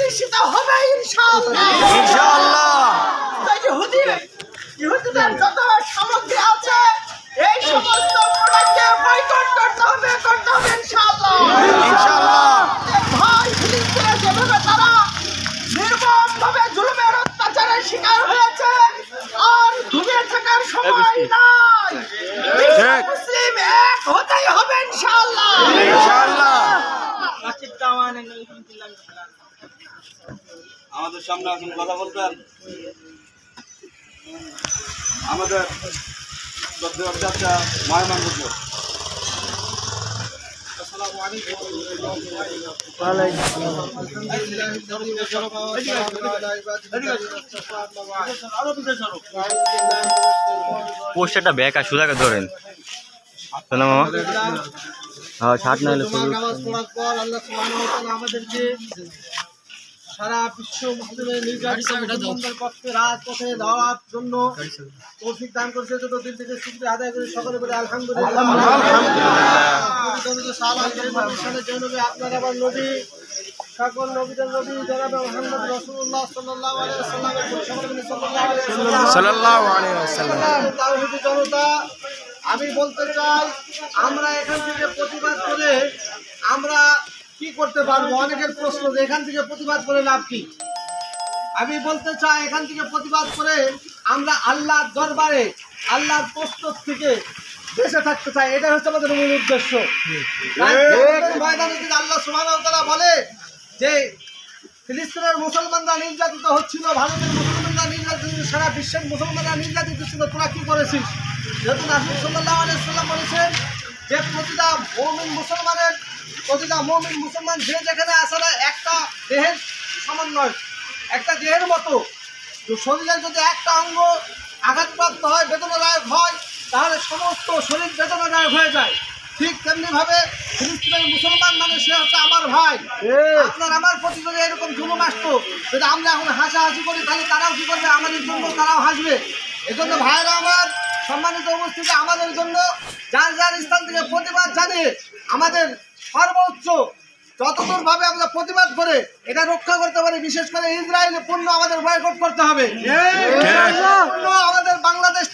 প্রতিষ্ঠিত হবে ইনশাআল্লাহ। ইহুদিদের যত সামগ্রী আছে এই সমস্ত প্রোডাক্টকে বয়কট করতে হবে ইনশাআল্লাহ। ভাই ফিলিস্তিনে যেভাবে তারা নির্মমভাবে জুলুমের অত্যাচারের শিকার হয়েছে আর ঘুমিয়ে থাকার সময় নাই। মুসলিম এক হতেই হবে ইনশাআল্লাহ। আমাদের সামনে এখন কথা বলতেন আমাদের চাচা ময়মান হুজুর। পোস্টারটা ব্যাক আর সুদাকে ধরেন না মামা। হ্যাঁ ছাট না হলে নামাজ পড়ার পর আল্লাহ সুবহানাহু ওয়া তাআলা আমাদেরকে সারা বিশ্ব মুসলিমের নির্যাতিত মুসলমানদের পক্ষে রাজপথে যাওয়ার জন্য তৌফিক দান করেছে। যত দিন থেকে শুকরিয়া আদায় করে সকলে বলে আলহামদুলিল্লাহ। আপনার আবার নবী সকল নবীদের নবী জনাবে মুহাম্মদ রাসূলুল্লাহ সাল্লাল্লাহু আলাইহি ওয়াসাল্লামের সাল্লাল্লাহু আলাইহি ওয়াসাল্লাম। তাওহীদি জনতা, আমি বলতে চাই আমরা এখান থেকে প্রতিবাদ করে আমরা কি করতে পারবো? অনেকের প্রশ্ন যে এখান থেকে প্রতিবাদ করে লাভ কি? আমি বলতে চাই এখান থেকে প্রতিবাদ করে আমরা আল্লাহর দরবারে আল্লাহর প্রস্তুত থেকে বেঁচে থাকতে চাই। এটা হচ্ছে আমাদের মূল উদ্দেশ্য। ময়দানে যদি আল্লাহ সুবহানাহু ওয়া তাআলা বলে যে ফিলিস্তিনের মুসলমানরা নির্যাতিত হচ্ছিল, ভারতের মুসলমানরা নির্যাতিত, সারা বিশ্বের মুসলমানরা নির্যাতিত ছিল, তোরা কি করেছিস? যেহেতু রাসূল সাল্লাল্লাহু আলাইহি ওয়াসাল্লাম বলেছেন যে প্রতিটা মুমিন মুসলমান যে যেখানে আছে না একটা দেহের সমন্বয়, একটা দেহের মতো। শরীরের যদি একটা অঙ্গ আঘাতপ্রাপ্ত হয়, বেদনাদায়ক হয়, তাহলে সমস্ত শরীর বেদনাদায়ক হয়ে যায়। ঠিক তেমনি ভাবে ফিলিস্তিনের মুসলমান মানে সে হচ্ছে আমার ভাই। আপনার আমার প্রতি যদি এরকম জুলুম আসতো, যদি আমরা এখন হাসাহাসি করি, তাহলে তারাও কি করবে? আমাদের জন্য তারাও হাসবে। এজন্য ভাইরা আমার, সম্মানিত উপস্থিতি, আমাদের জন্য যার যার স্থান থেকে প্রতিবাদ জানিয়ে আমাদের সর্বোচ্চ যতদূর ভাবে আমরা প্রতিবাদ করে এটা রক্ষা করতে পারি। বিশেষ করে ইসরায়েলের পণ্য আমাদের বয়কট করতে হবে। আমাদের বাংলাদেশ